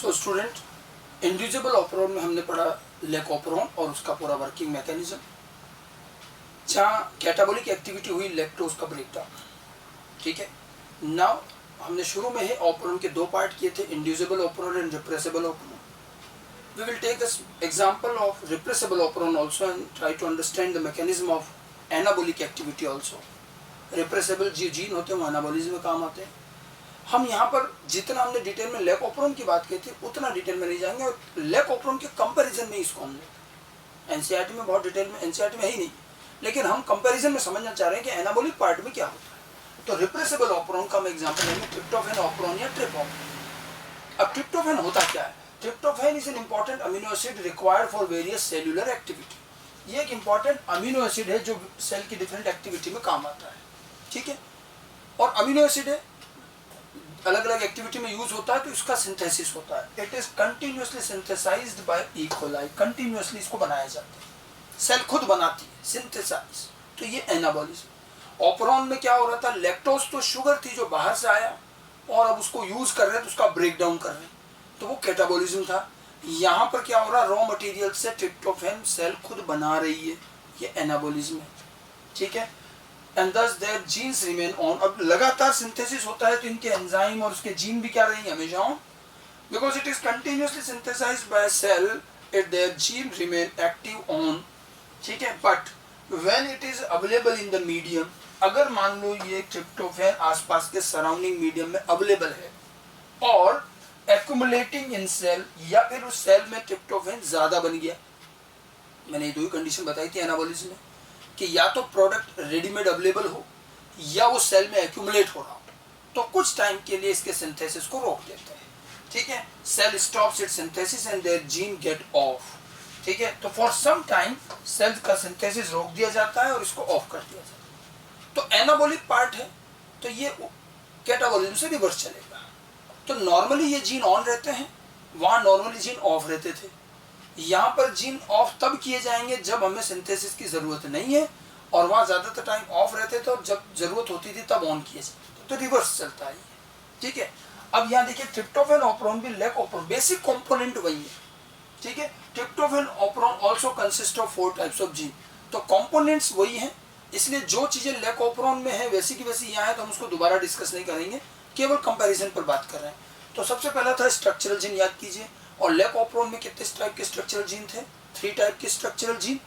So student, inducible ऑपरेरॉन में हमने पढ़ा लेक ऑपरेरॉन और उसका पूरा वर्किंग मैकेनिज्म, जहाँ कैटाबोलिक एक्टिविटी हुई लैक्टोज का ब्रेकडाउन। ठीक है, नाउ हमने शुरू में ही ऑपरेरॉन के दो पार्ट किए थे, inducible operon and repressible operon. We will take an example of repressible operon also and try to understand the mechanism of anabolic activity also. Repressible जो जीन होते हैं वो एनाबोलिज्म में काम आते हैं। हम यहाँ पर जितना हमने डिटेल में लेक ऑपरेरॉन की बात की थी उतना डिटेल में नहीं जाएंगे, और लेक ऑपरेरॉन के कंपैरिजन में इसको हमने एनसीईआरटी में बहुत डिटेल में, एनसीईआरटी में ही नहीं, लेकिन हम कंपैरिजन में समझना चाह रहे हैं कि एनाबोलिक पार्ट में क्या होता है। तो रिप्रेसिबल ऑपरेरॉन का हम एग्जाम्पल लेंगे ट्रिप्टोफैन ऑपरेरॉन या ट्रिप्टोफैन। अब ट्रिप्टोफैन होता क्या है? Tryptophan is an important amino acid required for various cellular activity. ये एक इंपॉर्टेंट अमीनो एसिड है जो सेल की डिफरेंट एक्टिविटी में काम आता है। ठीक है, और अमीनो एसिड है, अलग अलग एक्टिविटी में यूज होता है, तो इसका सिंथेसिस होता है। It is continuously synthesised by E coli, continuously इसको बनाया जाता है, सेल खुद बनाती है, सिंथेसाइज। तो ये एनाबॉलिज्म। ऑपरेरॉन में क्या हो रहा था? लैक्टोज तो शुगर थी जो बाहर से आया और अब उसको यूज कर रहे हैं तो उसका ब्रेक डाउन कर रहे हैं, तो वो कैटाबॉलिज्म था। यहाँ पर क्या हो रहा है? रॉ मटेरियल से ट्रिप्टोफैन सेल खुद बना रही है, ये एनाबॉलिज्म है। ठीक है, एंड दस देयर जीन्स रिमेन ऑन। अब लगातार सिंथेसिस होता है तो इनके एंजाइम और उसके जीन भी क्या रहेंगे? हमेशा on, because it is continuously synthesised by cell, it their gene remain active on. ठीक है, but when it is available in the medium, अगर मान लो ये ट्रिप्टोफैन आसपास के सराउंडिंग मीडियम में अवेलेबल है और एक्यूमुलेटिंग इन सेल, या फिर उस सेल में ट्रिप्टोफैन ज्यादा बन गया, मैंने ये दो ही कंडीशन बताई थी एनाबॉलिज्म में, कि या तो प्रोडक्ट रेडीमेड अवेलेबल हो या वो सेल में एक्यूमुलेट हो रहा हो, तो कुछ टाइम के लिए इसके सिंथेसिस को रोक देते हैं। ठीक है, cell stops its synthesis and their gene get off. ठीक है, तो फॉर सम टाइम सेल का सिंथेसिस रोक दिया जाता है और इसको ऑफ कर दिया जाता है। तो एनाबॉलिक पार्ट है, तो ये कैटाबॉलिज्म से रिवर्स चलेगा। तो नॉर्मली ये जीन ऑन रहते हैं, वहां नॉर्मली जीन ऑफ रहते थे। यहाँ पर जीन ऑफ तब किए जाएंगे जब हमें सिंथेसिस की जरूरत नहीं है, और वहां ज्यादातर टाइम ऑफ रहते थे और जब जरूरत होती थी तब ऑन किए जाते थे। तो रिवर्स चलता है। ठीक है, अब यहाँ देखिए ट्रिप्टोफैन ऑपरेरॉन भी लेक ऑपरेरॉन, बेसिक कंपोनेंट वही है। ठीक है, tryptophan operon also consist of 4 types of gene, तो कंपोनेंट्स वही हैं। इसलिए जो चीजें लेक ऑपरेरॉन में है वैसी की वैसी यहाँ है, तो हम उसको दोबारा डिस्कस नहीं करेंगे, केवल कंपैरिजन पर बात कर रहे हैं। तो सबसे पहला था स्ट्रक्चरल जीन, याद कीजिए। और लेक ऑपरेरॉन में कितने टाइप के स्ट्रक्चरल जीन थे? 3 टाइप के स्ट्रक्चरल जीन,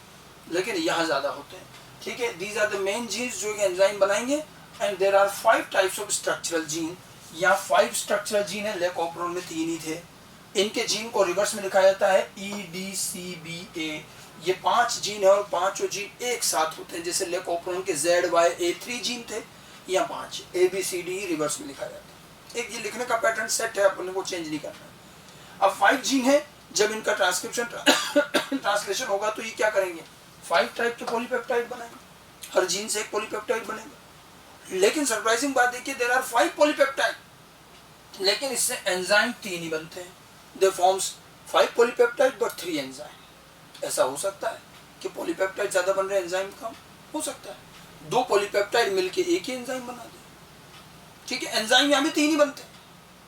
लेकिन यहाँ ज्यादा होते हैं। ठीक है, these are the main genes जो एंजाइम बनाएंगे, and there are 5 types of structural gene. यहाँ 5 स्ट्रक्चरल जीन है, लेक ऑपरेरॉन में 3 ही थे। इनके जीन को रिवर्स में लिखा जाता है EDCBA। ये 5 जीन है और 5 जीन एक साथ होते हैं, जैसे लेक ऑपरेरॉन के ZYA3 जीन थे, यहाँ 5 ABCD रिवर्स में लिखा जाता है। एक ये लिखने का पैटर्न सेट है, अपने को चेंज नहीं करना है। अब 5 जीन है, जब इनका ट्रांसक्रिप्शन ट्रांसलेशन होगा तो ये क्या करेंगे? 5 टाइप के पॉलीपेप्टाइड बनाएंगे, हर जीन से एक पॉलीपेप्टाइड बनेगा। लेकिन सरप्राइजिंग बात देखिए, देयर आर 5 पॉलीपेप्टाइड, लेकिन इससे एंजाइम 3 ही बनते हैं। दे फॉर्म्स 5 पॉलीपेप्टाइड बट 3 एंजाइम। ऐसा हो सकता है कि पॉलीपेप्टाइड ज्यादा बन रहे हैं, एंजाइम कम हो सकता है। 2 पॉलीपेप्टाइड मिलके एक ही एंजाइम बना दे। ठीक है, एंजाइम यहाँ भी 3 ही बनते हैं,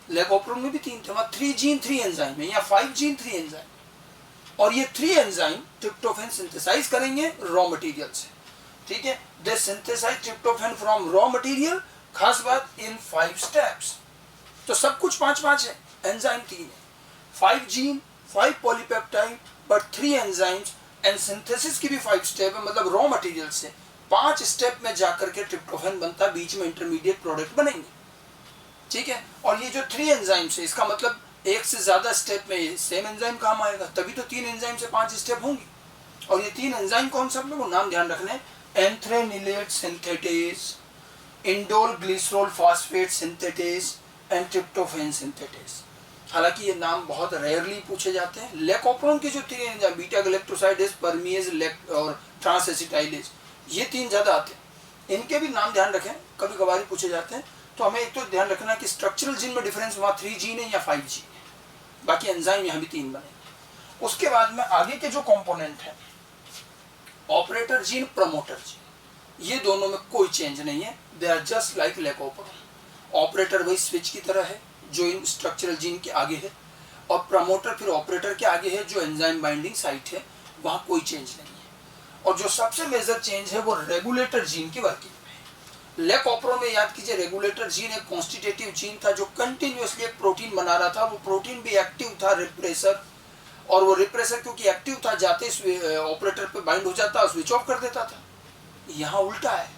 लेक ऑपरेरॉन में भी 3 थे। वहाँ 3 जीन 3 एंजाइम है, यहाँ 5 जीन 3 एंजाइम, और ये 3 एंजाइम ट्रिप्टोफैन सिंथेसाइज करेंगे रॉ मटेरियल से। ठीक है, they synthesise tryptophan from raw material, खास बात इन 5 स्टेप्स। तो सब कुछ 5-5 है, एंजाइम 3 है। 5 gene, 5 polypeptide but 3 enzymes, and synthesis की भी 5 स्टेप है, मतलब रॉ मटेरियल से 5 स्टेप में जाकर के ट्रिप्टोफैन बनता, बीच में इंटरमीडिएट प्रोडक्ट बनेंगे। ठीक है, और ये जो 3 एंजाइम्स है, इसका मतलब एक से ज्यादा स्टेप में सेम एंजाइम काम आएगा, तभी तो 3 एंजाइम से 5 स्टेप होंगी। और ये 3 एंजाइम कौन सा, अपने को नाम ध्यान रखने, anthranilate synthetase, indole glycerol phosphate synthetase and tryptophan synthetase. हालांकि ये नाम बहुत रेयरली पूछे जाते हैं। लेक ऑपरेरॉन के जो 3 एंजाइम, बीटा गैलेक्टोसाइडेज, परमिएज और ट्रांसएसिटाइलेज, ये 3 ज्यादा आते हैं। इनके भी नाम ध्यान रखें, कभी कभार पूछे जाते हैं। तो हमें एक तो ध्यान रखना कि स्ट्रक्चरल जीन में डिफरेंस वहाँ 3 जीन है या 5 जीन है, बाकी एंजाइम यहाँ भी 3 बने। उसके बाद में आगे के जो कंपोनेंट है, ऑपरेटर जीन, प्रमोटर जीन, ये दोनों में कोई चेंज नहीं है। They are just like lac operon. Operator वही स्विच की तरह है जो इन स्ट्रक्चरल जीन के आगे है, और प्रमोटर फिर ऑपरेटर के आगे है जो एंजाइम बाइंडिंग साइट है, वहाँ कोई चेंज नहीं है। और जो सबसे मेजर चेंज है वो रेगुलेटर जीन की वर्किंग में। ले कॉपरोन में याद कीजिए, रेगुलेटर जीन एक कॉन्स्टिट्यूटिव जीन था जो कंटिन्यूअसली एक प्रोटीन बना रहा था। वो प्रोटीन भी एक्टिव था, रिप्रेसर, और वो रिप्रेसर क्योंकि एक्टिव था जाते ऑपरेटर पे बाइंड हो जाता और स्विच ऑफ कर देता था। यहाँ उल्टा है,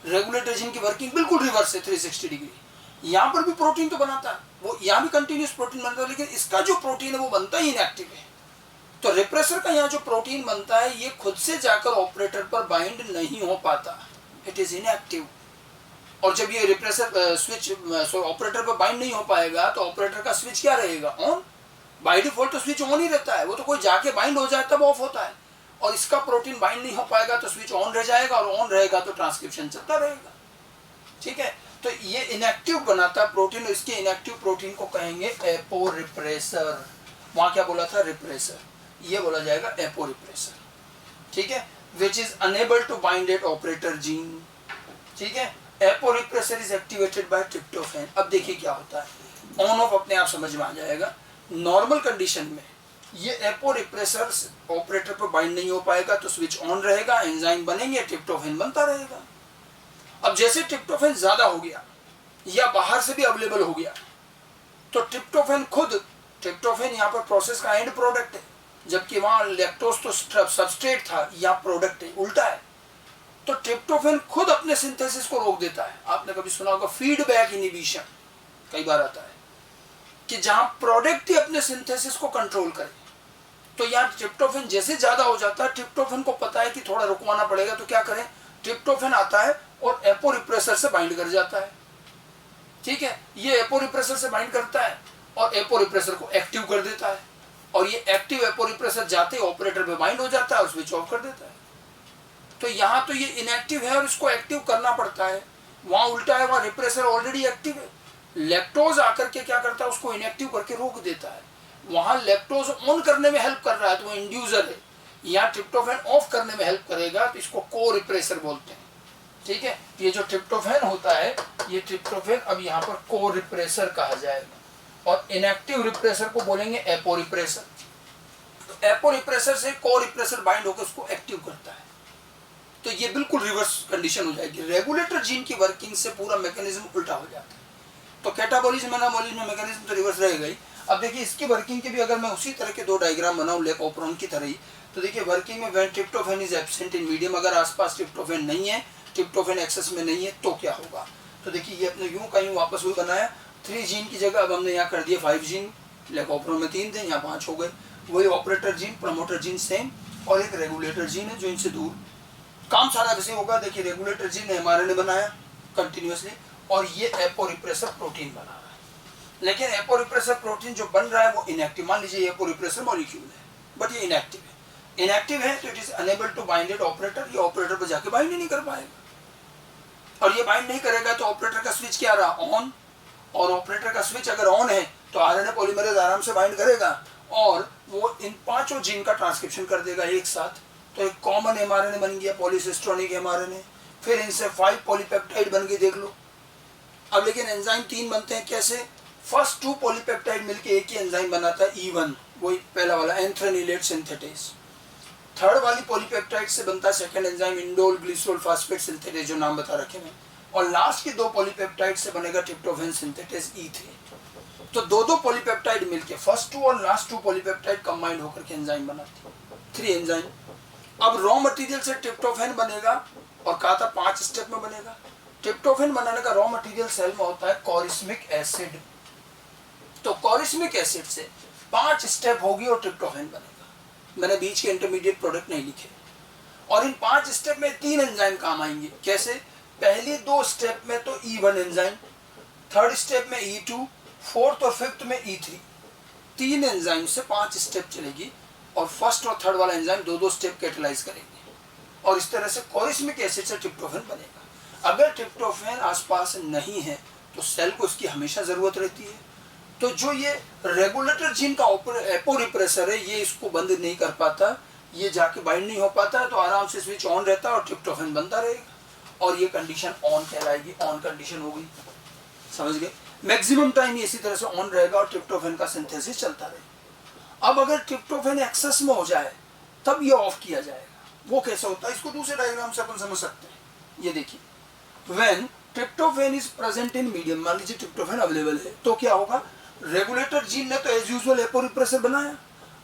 रेगुलेटर जीन की वर्किंग बिल्कुल रिवर्स है 360 डिग्री। यहाँ पर भी प्रोटीन तो बनाता है, वो यहाँ भी कंटिन्यूस प्रोटीन बनता है, लेकिन इसका जो प्रोटीन है वो बनता ही इनएक्टिव है। तो रिप्रेसर का यहाँ जो प्रोटीन बनता है ये खुद से जाकर ऑपरेटर पर बाइंड नहीं हो पाता, इट इज इनएक्टिव। और जब ये रिप्रेसर स्विच ऑपरेटर पर बाइंड नहीं हो पाएगा तो ऑपरेटर का स्विच क्या रहेगा, ऑन। बाय डिफॉल्ट तो स्विच ऑन ही रहता है, वो तो कोई जाके बाइंड हो जाए तब ऑफ होता है। और इसका प्रोटीन बाइंड नहीं हो पाएगा तो स्विच ऑन रह जाएगा, और ऑन रहेगा तो ट्रांसक्रिप्शन चलता रहेगा। ठीक है, तो ये इनएक्टिव बनाता है प्रोटीन, इसके इनएक्टिव प्रोटीन को कहेंगे एपोरिप्रेसर। वहां क्या बोला था, रिप्रेसर, ये बोला जाएगा एपोरिप्रेसर। ठीक है, which is unable to bind at operator gene. ठीक है, aporepressor is activated by tryptophan. अब देखिए क्या होता है, ऑन ऑफ अपने आप समझ में आ जाएगा। नॉर्मल कंडीशन में ये एपोरिप्रेसर ऑपरेटर पर बाइंड नहीं हो पाएगा तो स्विच ऑन रहेगा, एंजाइम बनेंगे, ट्रिप्टोफैन बनता रहेगा। अब जैसे ट्रिप्टोफैन ज्यादा हो गया या बाहर से भी अवेलेबल हो गया तो ट्रिप्टोफैन खुद, ट्रिप्टोफैन यहाँ पर प्रोसेस का एंड प्रोडक्ट है, जबकि वहां लैक्टोज तो सबस्ट्रेट था, या प्रोडक्ट है, उल्टा है। तो ट्रिप्टोफैन खुद अपने सिंथेसिस को रोक देता है। आपने कभी सुना होगा फीडबैक इनहिबिशन, कई बार आता है कि जहां प्रोडक्ट ही अपने सिंथेसिस को कंट्रोल करे। तो यहाँ ट्रिप्टोफैन जैसे ज्यादा हो जाता है, ट्रिप्टोफैन को पता है कि थोड़ा रुकवाना पड़ेगा, तो क्या करें, ट्रिप्टोफैन आता है और एपोरिप्रेसर से बाइंड कर जाता है। ठीक है, ये एपोरिप्रेसर से बाइंड करता है और एपोरिप्रेसर को एक्टिव कर देता है, और ये एक्टिव एपोरिप्रेसर जाते ऑपरेटर पे बाइंड हो जाता है और स्विच ऑफ कर देता है। तो यहाँ तो ये इनएक्टिव है और इसको एक्टिव करना पड़ता है, वहां उल्टा है, वहां रिप्रेसर ऑलरेडी एक्टिव है। लैक्टोज आकर के क्या करता है, उसको इनएक्टिव करके रोक देता है। वहां लैक्टोज ऑन करने में हेल्प कर रहा है तो वो इंड्यूसर है, यहाँ ट्रिप्टोफैन ऑफ करने में हेल्प करेगा तो इसको को रिप्रेसर बोलते हैं। ठीक है, ये जो ट्रिप्टोफैन होता है, ये ट्रिप्टोफैन अब यहाँ पर को रिप्रेसर कहा जाएगा, और इनएक्टिव रिप्रेसर को बोलेंगे एपोरिप्रेसर। तो एपोरिप्रेसर से को रिप्रेसर बाइंड होकर उसको एक्टिव करता है। तो ये बिल्कुल रिवर्स कंडीशन हो जाएगी, रेगुलेटर जीन की वर्किंग से पूरा मैकेनिज्म उल्टा हो जाता है। तो कैटाबॉलिज्म एनाबॉलिज्म में मैकेनिज्म तो रिवर्स रहेगा ही। अब देखिए इसकी वर्किंग के भी अगर मैं उसी तरह के दो डायग्राम बनाऊं ले कॉपरोन की तरह ही, तो देखिए वर्किंग में when tryptophan is absent in medium, अगर आसपास ट्रिप्टोफैन नहीं है, ट्रिप्टोफैन एक्सेस में नहीं है, तो क्या होगा। तो देखिए ये अपने यूं का यूं वापस वही बनाया, 3 जीन की जगह अब हमने यहाँ कर दिया 5 जीन। ले कॉपरोन में 3 थे, यहाँ 5 हो गए। वही operator gene, promoter gene same, और एक रेगुलेटर जीन है जो इनसे दूर। काम सारा वैसे होगा। देखिए रेगुलेटर जीन ने एमआरएनए बनाया कंटिन्यूअसली, और ये एपोरिप्रेसर प्रोटीन बना रहा है। लेकिन एपोरिप्रेसर प्रोटीन जो बन रहा है वो इनएक्टिव, मान लीजिए एपोरिप्रेसर मॉलिक्यूल है बट ये इनएक्टिव है। इनएक्टिव है तो it is unable to bind at operator, ये ऑपरेटर पर जाके बाइंड ही नहीं कर पाएगा। और ये बाइंड नहीं करेगा तो ऑपरेटर का स्विच क्या रहा, ऑन। और ऑपरेटर का स्विच अगर ऑन है तो आरएनए पॉलीमरेज आराम से बाइंड करेगा और वो इन 5 जीन का ट्रांसक्रिप्शन कर देगा एक साथ। तो एक कॉमन एमआरएनए बन गया, पॉलीसिस्ट्रोनिक एमआरएनए। फिर इनसे 5 पॉलीपेप्टाइड बन गए, देख लो। अब लेकिन एंजाइम 3 बनते हैं, कैसे, फर्स्ट 2 पॉलीपेप्टाइड मिलके एक ही एंजाइम बनाता है E1, वही पहला वाला एंथ्रेनिलेट सिंथेटेज। थर्ड वाली पॉलीपेप्टाइड से बनता है second enzyme indole glycerol phosphate synthetase, जो नाम बता रखे हैं। और लास्ट की 2 पॉलीपेप्टाइड से बनेगा ट्रिप्टोफैन सिंथेटेज E3। तो 2 पॉलीपेप्टाइड मिलके फर्स्ट 2 और लास्ट 2 पॉलीपेप्टाइड कंबाइंड होकर के एंजाइम बनाती है, 3 एंजाइम। अब रॉ मटेरियल से ट्रिप्टोफैन बनेगा, और कहा था 5 स्टेप में बनेगा। ट्रिप्टोफैन बनाने का रॉ मटेरियल सेल में होता है कॉरिस्मिक एसिड। तो कॉरिस्मिक एसिड से 5 स्टेप होगी और ट्रिप्टोफैन बनेगा। मैंने बीच के इंटरमीडिएट प्रोडक्ट नहीं लिखे। और इन 5 स्टेप में 3 एंजाइम काम आएंगे, कैसे, पहली 2 स्टेप में तो E1 एंजाइम, थर्ड स्टेप में E2, फोर्थ और फिफ्थ में E3। 3 एंजाइम से 5 स्टेप चलेगी, और फर्स्ट और थर्ड वाला एंजाइम 2 स्टेप कैटेलाइज करेंगे, और इस तरह से कॉरिस्मिक एसिड से ट्रिप्टोफैन बनेगा। अगर ट्रिप्टोफैन आसपास नहीं है तो सेल को इसकी हमेशा जरूरत रहती है। तो जो ये रेगुलेटर जीन का एपोरिप्रेसर है, ये इसको बंद नहीं कर पाता, ये जाके बाइंड नहीं हो पाता है, तो आराम से स्विच ऑन रहता है और ट्रिप्टोफैन बनता रहेगा, और ये कंडीशन ऑन कहलाएगी। ऑन कंडीशन हो गई, समझ गए। मैक्सिमम टाइम इसी तरह से ऑन रहेगा और ट्रिप्टोफैन का सिंथेसिस चलता रहेगा। अब अगर ट्रिप्टोफैन एक्सेस में हो जाए तब ये ऑफ किया जाएगा। वो कैसे होता है, इसको दूसरे डायग्राम से अपन समझ सकते हैं। ये देखिए, when tryptophan is present in medium, मान लीजिए ट्रिप्टोफैन अवेलेबल है, तो क्या होगा, रेगुलेटर जीन ने तो एज यूजुअल एपो रिप्रेसर बनाया,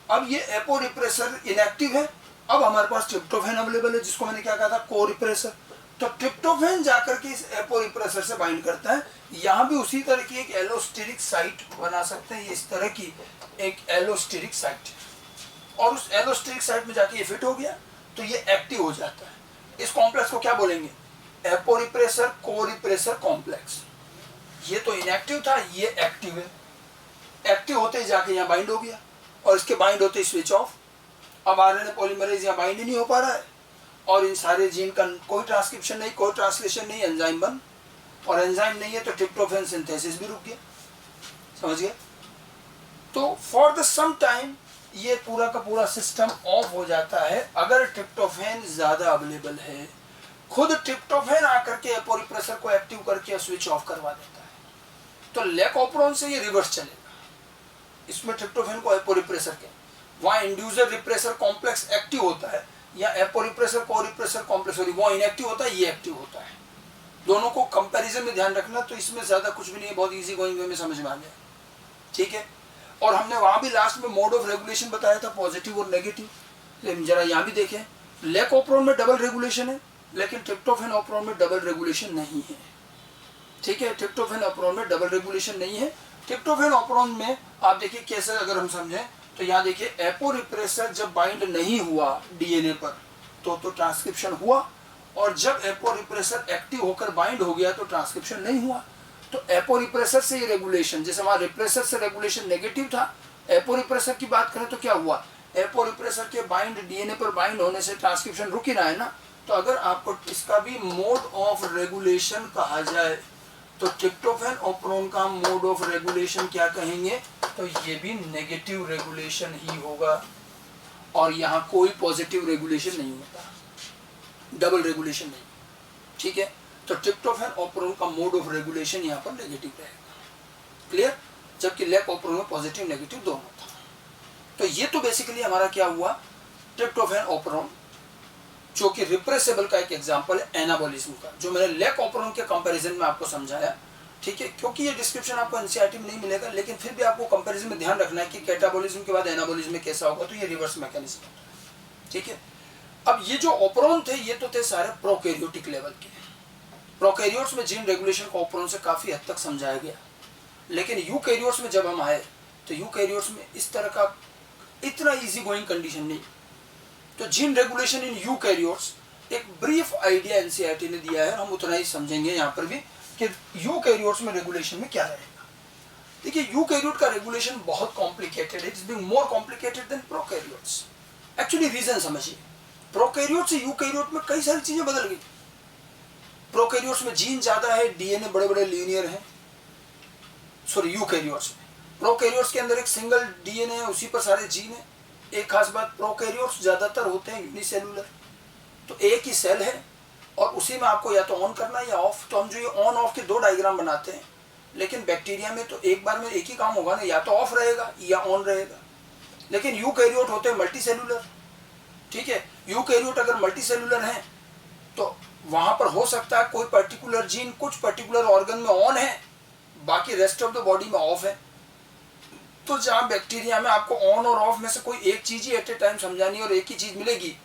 अब ये एपो रिप्रेसर इनएक्टिव है, अब हमारे पास ट्रिप्टोफैन अवेलेबल है जिसको मैंने क्या कहा था, को रिप्रेसर। तो ट्रिप्टोफैन जाकर के इस एपो रिप्रेसर से बाइंड करता है। यहाँ भी उसी तरह की एक एलोस्टेरिक साइट बना सकते हैं, इस तरह की एक एलोस्टेरिक साइट, और उस एलोस्टेरिक साइट में जाके ये फिट हो गया तो ये एक्टिव हो जाता है। इस कॉम्प्लेक्स को क्या बोलेंगे, एपो रिप्रेसर को रिप्रेसर कॉम्प्लेक्स। ये तो इनएक्टिव था, ये एक्टिव है, एक्टिव होते ही जाके यहाँ बाइंड हो गया और इसके बाइंड होते ही स्विच ऑफ। अब आरएनए पॉलीमरेज यहाँ बाइंड ही नहीं हो पा रहा है और इन सारे जीन का कोई ट्रांसक्रिप्शन नहीं, कोई ट्रांसलेशन नहीं, एंजाइम बंद, और एंजाइम नहीं है तो ट्रिप्टोफैन सिंथेसिस भी रुक गया। समझ गए? तो फॉर द सम टाइम ये पूरा का पूरा सिस्टम ऑफ हो जाता है अगर ट्रिप्टोफैन ज्यादा अवेलेबल है। खुद ट्रिप्टोफैन आकर के एपो रिप्रेसर को एक्टिव करके स्विच ऑफ करवा देता है। तो लैक ऑपरॉन से ये रिवर्स चलेगा, इसमें ट्रिप्टोफैन को एपो रिप्रेसर के वहाँ इंड्यूसर रिप्रेसर कॉम्प्लेक्स एक्टिव होता है, या एपो रिप्रेसर को रिप्रेसर कॉम्प्लेक्स वो इनएक्टिव होता है, ये एक्टिव होता है। दोनों को कंपैरिजन में ध्यान रखना, तो इसमें ज्यादा कुछ भी नहीं है, बहुत इजी गोइंग वे में समझ में आ गया। ठीक है, और हमने वहां भी लास्ट में मोड ऑफ रेगुलेशन बताया था, पॉजिटिव और नेगेटिव। लेकिन जरा यहाँ भी देखें, लैक ऑपरॉन में डबल रेगुलेशन है लेकिन ट्रिप्टोफैन ऑपरॉन में डबल रेगुलेशन नहीं है। ठीक है, ट्रिप्टोफैन ऑपरॉन में डबल रेगुलेशन नहीं है। ट्रिप्टोफैन ऑपरॉन में आप देखिए कैसे, अगर हम समझें तो यहाँ देखिए, एपो रिप्रेसर जब बाइंड नहीं हुआ डीएनए पर तो ट्रांसक्रिप्शन हुआ, और जब एपो रिप्रेसर एक्टिव होकर बाइंड हो गया तो ट्रांसक्रिप्शन नहीं हुआ। तो एपो रिप्रेसर से ये रेगुलेशन, जैसे हमारा रिप्रेसर से रेगुलेशन नेगेटिव था, एपो रिप्रेसर की बात करें तो क्या हुआ, एपो रिप्रेसर के बाइंड डीएनए पर बाइंड होने से ट्रांसक्रिप्शन रुक ही रहा है ना। तो अगर आपको इसका भी मोड ऑफ रेगुलेशन कहा जाए तो ट्रिप्टोफैन ऑपरॉन का मोड ऑफ रेगुलेशन क्या कहेंगे, तो ये भी नेगेटिव रेगुलेशन ही होगा, और यहाँ कोई पॉजिटिव रेगुलेशन नहीं होता, डबल रेगुलेशन नहीं। ठीक है, तो ट्रिप्टोफैन ऑपरॉन का मोड ऑफ रेगुलेशन यहाँ पर नेगेटिव रहेगा। क्लियर? जबकि लैक ऑपरॉन में पॉजिटिव नेगेटिव दोनों था। तो ये तो बेसिकली हमारा क्या हुआ, ट्रिप्टोफैन ऑपरॉन, जो कि रिप्रेसेबल का एक एग्जांपल है एनाबॉलिज्म का, जो मैंने लैक ऑपरॉन के कंपैरिजन में आपको समझाया। ठीक है, क्योंकि ये डिस्क्रिप्शन आपको एनसीईआरटी में नहीं मिलेगा, लेकिन फिर भी आपको कंपैरिजन में ध्यान रखना है कि कैटाबॉलिज्म के बाद एनाबॉलिज्म में कैसा होगा, तो ये रिवर्स मैकेनिज्म होता है। ठीक है, अब ये जो ऑपरॉन थे ये तो थे सारे प्रोकैरियोटिक लेवल के। प्रोकैरियोट्स में जीन रेगुलेशन को ऑपरॉन से काफी हद तक समझाया गया, लेकिन यूकैरियोट्स में जब हम आए तो यूकैरियोट्स में इस तरह का इतना इजी गोइंग कंडीशन नहीं। तो जीन रेगुलेशन इन यूकैरियोट्स एक ब्रीफ आइडिया एनसीईआरटी ने दिया है, हम उतना ही समझेंगे यहाँ पर भी कि यूकैरियोट्स में रेगुलेशन में क्या रहेगा। देखिए, यूकैरियोट का रेगुलेशन बहुत कॉम्प्लिकेटेड है, it's being more complicated than prokaryotes. Actually reason समझिए, प्रोकैरियोट से यूकैरियोट में कई सारी चीजें बदल गई। प्रोकैरियोट्स में जीन ज्यादा है, डीएनए बड़े बड़े लीनियर है, सॉरी यूकैरियोट्स में। प्रोकैरियोट्स के अंदर एक सिंगल डीएनए है, उसी पर सारे जीन है। एक खास बात, प्रोकैरियोट्स ज्यादातर होते हैं यूनिसेलुलर, तो एक ही सेल है और उसी में आपको या तो ऑन करना है या ऑफ। तो हम जो ये ऑन ऑफ के दो डायग्राम बनाते हैं, लेकिन बैक्टीरिया में तो एक बार में एक ही काम होगा ना, या तो ऑफ रहेगा या ऑन रहेगा। लेकिन यूकैरियोट होते हैं मल्टी सेलुलर। ठीक है, यूकैरियोट अगर मल्टी सेलुलर है तो वहां पर हो सकता है कोई पर्टिकुलर जीन कुछ पर्टिकुलर ऑर्गन में ऑन है, बाकी रेस्ट ऑफ द बॉडी में ऑफ है। तो जहां बैक्टीरिया में आपको ऑन और ऑफ में से कोई एक चीज ही एट ए टाइम समझानी और एक ही चीज मिलेगी,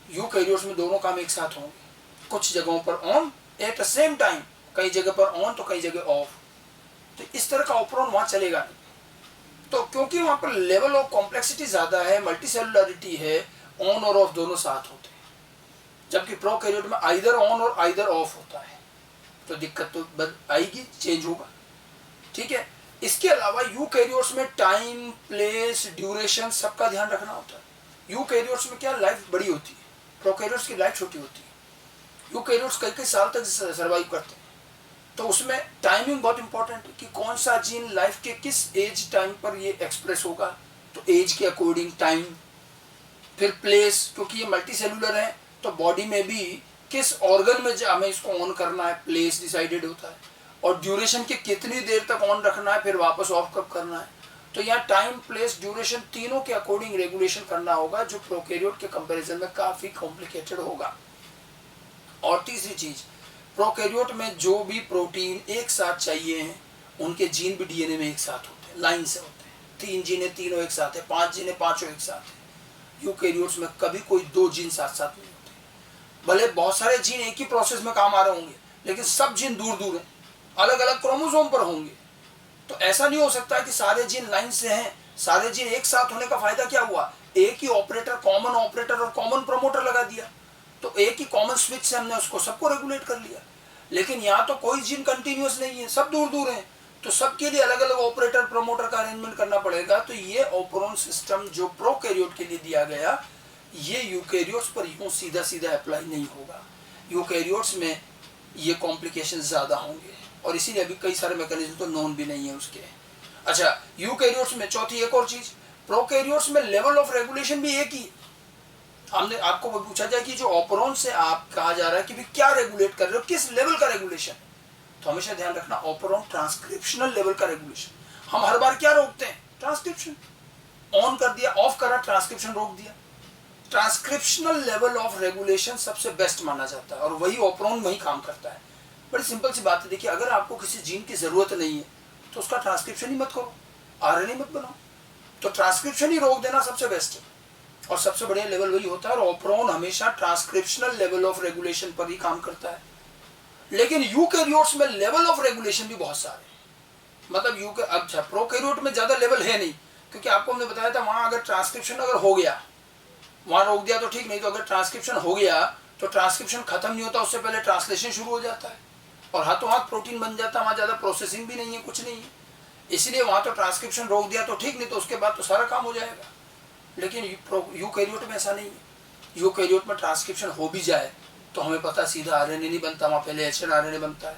यूकैरियोट्स में दोनों काम एक साथ होंगे। कुछ जगहों पर on at the same time, कई जगह पर ऑन तो कई जगह ऑफ। तो इस तरह का ऑपरॉन वहां चलेगा नहीं। तो क्योंकि वहां पर लेवल ऑफ कॉम्प्लेक्सिटी ज्यादा है, मल्टी सेलुलरिटी है, ऑन और ऑफ दोनों साथ होते हैं। जबकि प्रोकैरियोट में आइदर ऑन और आइदर ऑफ होता है, तो दिक्कत तो आएगी, चेंज होगा। ठीक है, इसके अलावा यूकैरियोट्स में टाइम, प्लेस, ड्यूरेशन सबका ध्यान रखना होता है। यूकैरियोट्स में क्या लाइफ बड़ी होती है, प्रोकैरियोट्स की लाइफ छोटी होती है। यूकैरियोट्स कई कई साल तक सर्वाइव करते हैं, तो उसमें टाइमिंग बहुत इंपॉर्टेंट है कि कौन सा जीन लाइफ के किस एज टाइम पर ये एक्सप्रेस होगा, तो एज के अकॉर्डिंग टाइम। फिर प्लेस, क्योंकि ये मल्टी सेलुलर है तो बॉडी में भी किस ऑर्गन में हमें इसको ऑन करना है, प्लेस डिसाइडेड होता है। और ड्यूरेशन के कितनी देर तक ऑन रखना है, फिर वापस ऑफ कब करना है। तो यहाँ टाइम, प्लेस, ड्यूरेशन तीनों के अकॉर्डिंग रेगुलेशन करना होगा, जो प्रोकैरियोट के कंपैरिजन में काफी कॉम्प्लिकेटेड होगा। और तीसरी चीज, प्रोकैरियोट में जो भी प्रोटीन एक साथ चाहिए हैं उनके जीन भी डीएनए में एक साथ होते हैं, लाइन से होते हैं। 3 जीने तीनों एक साथ है, 5 जीने पांचों एक साथ है। यूकैरियोट्स में कभी कोई 2 जीन साथ साथ नहीं होते। भले बहुत सारे जीन एक ही प्रोसेस में काम आ रहे होंगे, लेकिन सब जीन दूर दूर हैं, अलग अलग क्रोमोसोम पर होंगे। तो ऐसा नहीं हो सकता कि सारे जीन लाइन से हैं। सारे जीन एक साथ होने का फायदा क्या हुआ, एक ही ऑपरेटर, कॉमन ऑपरेटर और कॉमन प्रमोटर लगा दिया, तो एक ही कॉमन स्विच से हमने उसको सबको रेगुलेट कर लिया। लेकिन यहाँ तो कोई जीन कंटिन्यूअस नहीं है, सब दूर दूर हैं, तो सबके लिए अलग अलग ऑपरेटर प्रमोटर का अरेंजमेंट करना पड़ेगा। तो ये ऑपरोन सिस्टम जो प्रोकैरियोट के लिए दिया गया, ये यूकैरियोट्स पर यूं सीधा सीधा अप्लाई नहीं होगा। यूकैरियोट्स में ये कॉम्प्लिकेशन ज्यादा होंगे, और इसीलिए अभी कई सारे मैकेनिज्म तो नोन भी नहीं है उसके। अच्छा, यूकैरियोट्स में चौथी एक और चीज, प्रोकैरियोट्स में लेवल ऑफ रेगुलेशन भी एक ही। हमने आपको पूछा जाए कि जो ऑपरोन से आप कहा जा रहा है कि भी क्या रेगुलेट कर रहे हो, किस लेवल का रेगुलेशन, तो हमेशा ध्यान रखना ऑपरोन ट्रांसक्रिप्शनल लेवल का रेगुलेशन। हम हर बार क्या रोकते हैं, ट्रांसक्रिप्शन। ऑन कर दिया, ऑफ करा, ट्रांसक्रिप्शन रोक दिया। ट्रांसक्रिप्शनल लेवल ऑफ रेगुलेशन सबसे बेस्ट माना जाता है, और वही ऑपरोन वही काम करता है। बड़ी सिंपल सी बात है, देखिए अगर आपको किसी जीन की जरूरत नहीं है तो उसका ट्रांसक्रिप्शन ही मत करो, आरएनए मत बनाओ, तो ट्रांसक्रिप्शन ही रोक देना सबसे बेस्ट है, और सबसे बढ़िया लेवल वही होता है। और ऑपरोन हमेशा ट्रांसक्रिप्शनल लेवल ऑफ रेगुलेशन पर ही काम करता है। लेकिन यूकैरियोट्स में लेवल ऑफ रेगुलेशन भी बहुत सारे, मतलब अच्छा प्रोकैरियोट में ज्यादा लेवल है नहीं, क्योंकि आपको हमने बताया था वहां अगर ट्रांसक्रिप्शन अगर हो गया, वहां रोक दिया तो ठीक, नहीं तो अगर ट्रांसक्रिप्शन हो गया तो ट्रांसक्रिप्शन खत्म नहीं होता, उससे पहले ट्रांसलेशन शुरू हो जाता है, और हाथों हाथ प्रोटीन बन जाता है। वहां ज्यादा प्रोसेसिंग भी नहीं है, कुछ नहीं है, इसलिए वहां तो ट्रांसक्रिप्शन रोक दिया तो ठीक, नहीं तो उसके बाद तो सारा काम हो जाएगा। लेकिन यूकैरियोट में ऐसा नहीं है। यूकैरियोट में ट्रांसक्रिप्शन हो भी जाए तो हमें पता सीधा आरएनए नहीं बनता, वहाँ पहले एचएन आरएनए बनता है,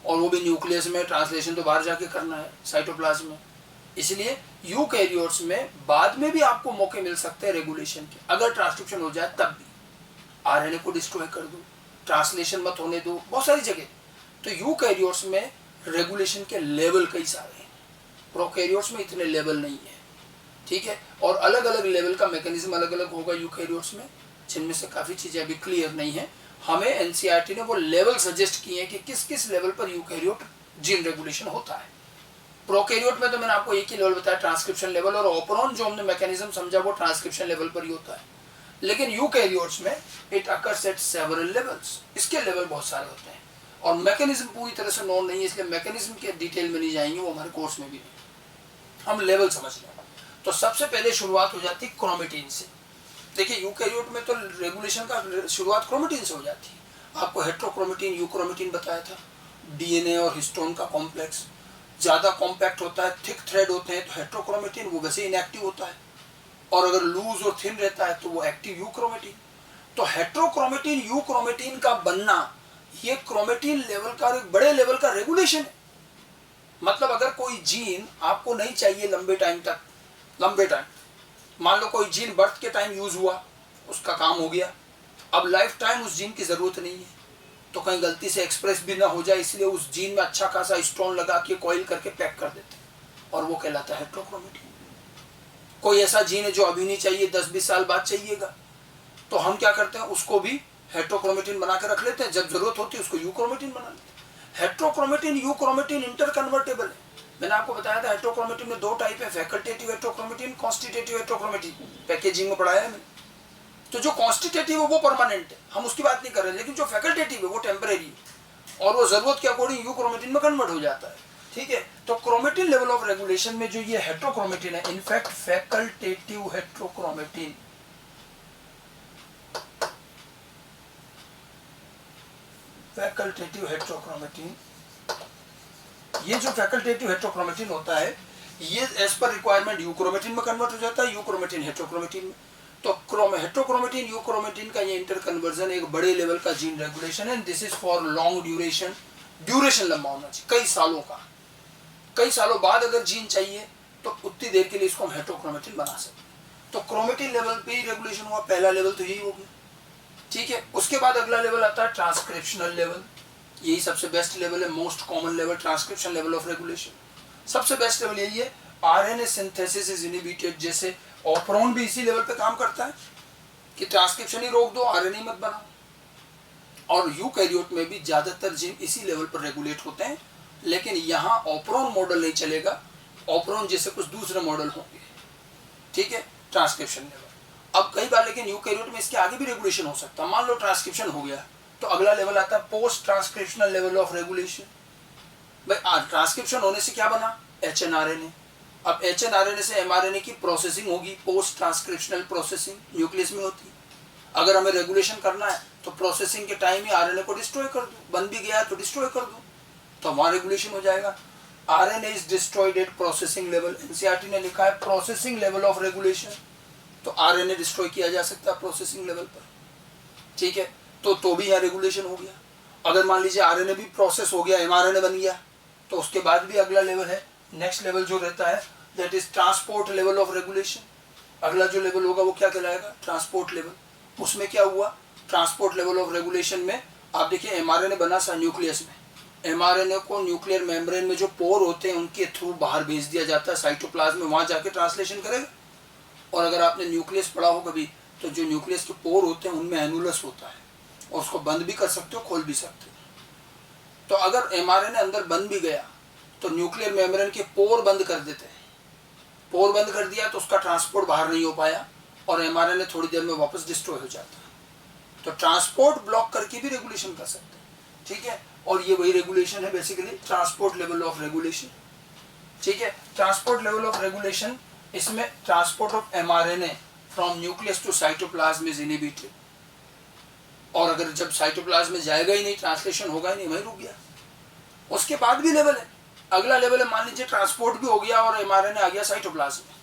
और वो भी न्यूक्लियस में, ट्रांसलेशन तो बाहर जाके करना है साइटोप्लाज्म में। इसलिए यूकैरियोट्स में बाद में भी आपको मौके मिल सकते हैं रेगुलेशन के, अगर ट्रांसक्रिप्शन हो जाए तब भी। आरएनए को डिस्ट्रॉय कर दो, ट्रांसलेशन मत होने दो, बहुत सारी जगह। तो यूकैरियोट्स में रेगुलेशन के लेवल कई सारे हैं, प्रोकैरियोट्स में इतने लेवल नहीं है, ठीक है। और अलग अलग लेवल का मैकेनिज्म अलग अलग होगा यूकैरियोट्स में, जिनमें से काफी चीजें अभी क्लियर नहीं है। हमें एनसीईआरटी ने वो लेवल सजेस्ट किए हैं कि किस किस लेवल पर यूकैरियोट जीन रेगुलेशन होता है। प्रोकैरियोट में तो मैंने आपको एक ही लेवल बताया, ट्रांसक्रिप्शन लेवल, और ऑपरोन जो हमने मैकेनिज्म समझा वो ट्रांसक्रिप्शन लेवल पर ही होता है। लेकिन यूकैरियोट्स में it occurs at several levels, इसके लेवल बहुत सारे होते हैं, और मैकेनिज्म पूरी तरह से नोन नहीं है, इसलिए मैकेनिज्म के डिटेल में नहीं जाएंगे, वो हमारे कोर्स में भी नहीं। हम लेवल समझ लें। तो सबसे पहले शुरुआत हो जाती है क्रोमेटिन से। देखिए यूकैरियोट में तो रेगुलेशन का शुरुआत क्रोमेटिन से हो जाती है। आपको हेट्रोक्रोमेटिन, यूक्रोमेटिन बताया था, डीएनए और हिस्टोन का कॉम्प्लेक्स ज्यादा कॉम्पैक्ट होता है, थिक थ्रेड होते हैं, तो हेट्रोक्रोमेटिन वो वैसे इनएक्टिव होता है, और अगर लूज और थिन रहता है तो वो एक्टिव यूक्रोमेटिन। तो हेट्रोक्रोमेटिन यूक्रोमेटिन का बनना ये क्रोमेटिन लेवल का एक बड़े लेवल का रेगुलेशन है। मतलब अगर कोई जीन आपको नहीं चाहिए लंबे टाइम तक, लंबे टाइम, मान लो कोई जीन बर्थ के टाइम यूज हुआ, उसका काम हो गया, अब लाइफ टाइम उस जीन की जरूरत नहीं है, तो कहीं गलती से एक्सप्रेस भी ना हो जाए, इसलिए उस जीन में अच्छा खासा स्टोन लगा के कॉइल करके पैक कर देते हैं, और वो कहलाता है हेट्रोक्रोमेटिन। कोई ऐसा जीन है जो अभी नहीं चाहिए, 10-20 साल बाद चाहिएगा, तो हम क्या करते हैं, उसको भी हेट्रोक्रोमेटिन बना के रख लेते हैं, जब जरूरत होती है उसको यूक्रोमेटिन बना लेते हैं। हेट्रोक्रोमेटिन यूक्रोमेटिन इंटरकन्वर्टेबल है। मैंने आपको बताया था हेट्रोक्रोमेटिन में 2 टाइप है, facultative heterochromatin, constitutive heterochromatin, packaging में पढ़ाया है मैंने। तो जो कॉन्स्टिट्यूटिव है वो परमानेंट है, हम उसकी बात नहीं कर रहे, लेकिन जो फैकल्टेटिव है वो टेम्परेरी है, और वो जरूरत के अकॉर्डिंग यूक्रोमेटिन में कन्वर्ट हो जाता है, ठीक है। तो क्रोमेटिन लेवल ऑफ रेगुलेशन में जो ये हेट्रोक्रोमेटिन है, in fact facultative heterochromatin, facultative heterochromatin, ये जो फैकल्टेटिव हेट्रोक्रोमेटिन होता है ये एज पर रिक्वायरमेंट यूक्रोमेटिन में कन्वर्ट हो जाता है, यूक्रोमेटिन हेट्रोक्रोमेटिन में। तो हेट्रोक्रोमेटिन यूक्रोमेटिन का ये इंटर कन्वर्जन एक बड़े लेवल का जीन रेगुलेशन है, this is for long duration, duration लंबा होना चाहिए, कई सालों का, कई सालों बाद अगर जीन चाहिए तो उतनी देर के लिए इसको हम हेट्रोक्रोमेटिन बना सकते हैं। तो क्रोमेटिन लेवल पे ही रेगुलेशन हुआ, पहला लेवल तो यही हो गया, ठीक है। उसके बाद अगला लेवल आता है ट्रांसक्रिप्शनल लेवल, यही सबसे बेस्ट लेवल है, most common level, transcription level of regulation. सबसे बेस्ट लेवल यही है, आरएनए सिंथेसिस इज इनहिबिटेड। जैसे ऑपरॉन भी इसी लेवल पे काम करता है कि ट्रांसक्रिप्शन ही रोक दो, आरएनए मत बनाओ। और यूकैरियोट में भी ज्यादातर जीन इसी लेवल पर रेगुलेट होते हैं, लेकिन यहाँ ऑपरॉन मॉडल नहीं चलेगा, ऑपरॉन जैसे कुछ दूसरे मॉडल होंगे, ठीक है, ट्रांसक्रिप्शन लेवल। अब कई बार लेकिन यूकैरियोट में इसके आगे भी रेगुलेशन हो सकता है। मान लो ट्रांसक्रिप्शन हो गया तो अगला लेवल आता है post transcriptional level of regulation. भाई ट्रांसक्रिप्शन होने से क्या बना, एचएनआरएनए। अब एचएनआरएनए से एमआरएनए की प्रोसेसिंग होगी, पोस्ट ट्रांसक्रिप्शनल प्रोसेसिंग न्यूक्लियस में होती है। अगर हमें रेगुलेशन करना है तो प्रोसेसिंग के टाइम ही आरएनए को डिस्ट्रॉय कर दो, बन भी गया तो डिस्ट्रॉय कर दो, तो वहां रेगुलेशन हो जाएगा। RNA is destroyed at processing level. NCERT ने लिखा है प्रोसेसिंग लेवल ऑफ रेगुलेशन, तो आरएनए डिस्ट्रॉय किया जा सकता है प्रोसेसिंग लेवल पर, ठीक है। तो भी यहाँ रेगुलेशन हो गया। अगर मान लीजिए आरएनए भी प्रोसेस हो गया, एमआरएनए बन गया, तो उसके बाद भी अगला लेवल है, नेक्स्ट लेवल जो रहता है that is transport level of regulation. अगला जो लेवल होगा वो क्या कहलाएगा, ट्रांसपोर्ट लेवल। उसमें क्या हुआ, ट्रांसपोर्ट लेवल ऑफ रेगुलेशन में आप देखिए एमआरएनए बना सा न्यूक्लियस में, एमआरएनए को न्यूक्लियर मेम्ब्रेन में जो पोर होते हैं उनके थ्रू बाहर भेज दिया जाता है साइटोप्लाज्म में, वहां जाके ट्रांसलेशन करेगा। और अगर आपने न्यूक्लियस पढ़ा हो कभी, तो जो न्यूक्लियस के पोर होते हैं उनमें एनुलस होता है, और उसको बंद भी कर सकते हो, खोल भी सकते हो। तो अगर एमआरएनए अंदर बंद भी गया तो न्यूक्लियर मेम्ब्रेन के पोर बंद कर देते हैं, पोर बंद कर दिया तो उसका ट्रांसपोर्ट बाहर नहीं हो पाया और एमआरएनए थोड़ी देर में वापस डिस्ट्रॉय हो जाता है। तो ट्रांसपोर्ट ब्लॉक करके भी रेगुलेशन कर सकते हैं, ठीक है। और ये वही रेगुलेशन है basically, transport level of regulation, ठीक है। ट्रांसपोर्ट लेवल ऑफ रेगुलेशन, इसमें transport of mRNA from nucleus to cytoplasm is inhibited. और अगर जब साइटोप्लाज्म में जाएगा ही नहीं, ट्रांसलेशन होगा ही नहीं, वहीं रुक गया। उसके बाद भी लेवल है, अगला लेवल है, मान लीजिए ट्रांसपोर्ट भी हो गया और एमआरएनए आ गया साइटोप्लाज्म में,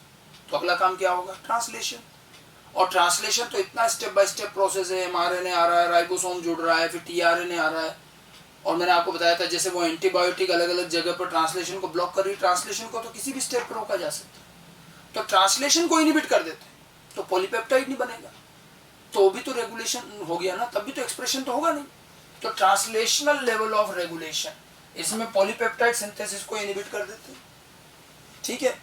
तो अगला काम क्या होगा, ट्रांसलेशन। और ट्रांसलेशन तो इतना स्टेप बाय स्टेप प्रोसेस है, एमआरएनए आ रहा है, राइबोसोम जुड़ रहा है, फिर टीआरएनए आ रहा है। और मैंने आपको बताया था जैसे वो एंटीबायोटिक अलग अलग जगह पर ट्रांसलेशन को ब्लॉक कर रही है, ट्रांसलेशन को तो किसी भी स्टेप पर रोका जा सकता है। तो ट्रांसलेशन को इनहिबिट कर देते हैं तो पॉलीपेप्टाइड नहीं बनेगा, तो भी तो रेगुलेशन हो गया ना, तब भी तो एक्सप्रेशन तो होगा नहीं। तो ट्रांसलेशनल लेवल ऑफ रेगुलेशन, इसमें पॉलीपेप्टाइड सिंथेसिस को इनहिबिट कर देते हैं, ठीक है।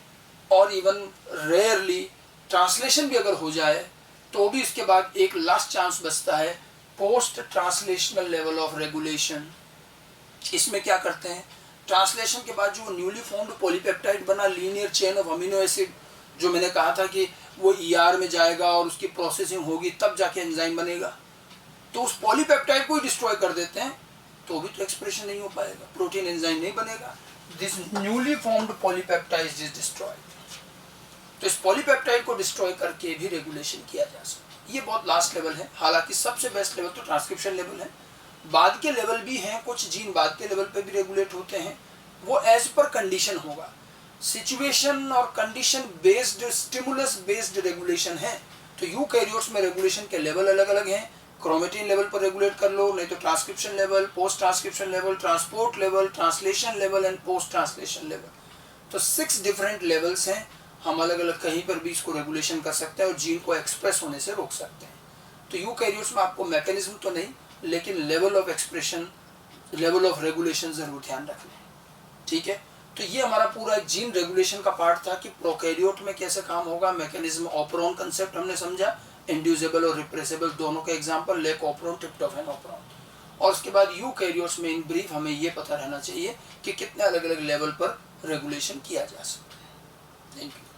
और इवन रेयरली ट्रांसलेशन भी अगर हो जाए तो भी इसके बाद एक लास्ट चांस बचता है, post translational level of regulation. इसमें क्या करते हैं, ट्रांसलेशन के बाद जो न्यूली फॉर्म्ड पॉलीपेप्टाइड बना, linear chain of amino acid, जो मैंने कहा था कि वो ईआर में जाएगा और उसकी प्रोसेसिंग होगी तब जाके एंजाइम बनेगा, तो उस पॉलीपेप्टाइड को ही डिस्ट्रॉय कर देते हैं, तो भी तो एक्सप्रेशन नहीं हो पाएगा, प्रोटीन एंजाइम नहीं बनेगा। This newly formed polypeptide is destroyed. तो इस पॉलीपेप्टाइड को डिस्ट्रॉय करके भी रेगुलेशन किया जा सकता है। ये बहुत लास्ट लेवल है, हालांकि सबसे बेस्ट लेवल तो ट्रांसक्रिप्शन लेवल है। बाद के लेवल भी हैं, कुछ जीन बाद के लेवल पे भी रेगुलेट होते हैं, वो एज पर कंडीशन होगा। सिचुएशन और condition based, stimulus based regulation है। तो यूकैरियोट्स में रेगुलेशन के लेवल अलग अलग हैं, क्रोमेटिन लेवल पर रेगुलेट कर लो, नहीं तो transcription level, post transcription level, transport level, translation level and post translation level. तो 6 डिफरेंट लेवल्स हैं, हम अलग अलग कहीं पर भी इसको रेगुलेशन कर सकते हैं और जीन को एक्सप्रेस होने से रोक सकते हैं। तो यूकैरियोट्स में आपको मैकेनिज्म तो नहीं, लेकिन level of expression, level of regulation जरूर ध्यान रखना है, ठीक है। तो ये हमारा पूरा एक जीन रेगुलेशन का पार्ट था कि प्रोकैरियोट में कैसे काम होगा, मैकेनिज्म, ऑपरॉन कंसेप्ट हमने समझा, इंड्यूसेबल और रिप्रेसेबल दोनों के example, lake operon, tryptophan operon. और उसके बाद यूकैरियोट्स में इन ब्रीफ हमें ये पता रहना चाहिए कि कितने अलग अलग लेवल पर रेगुलेशन किया जा सकता है। Thank you.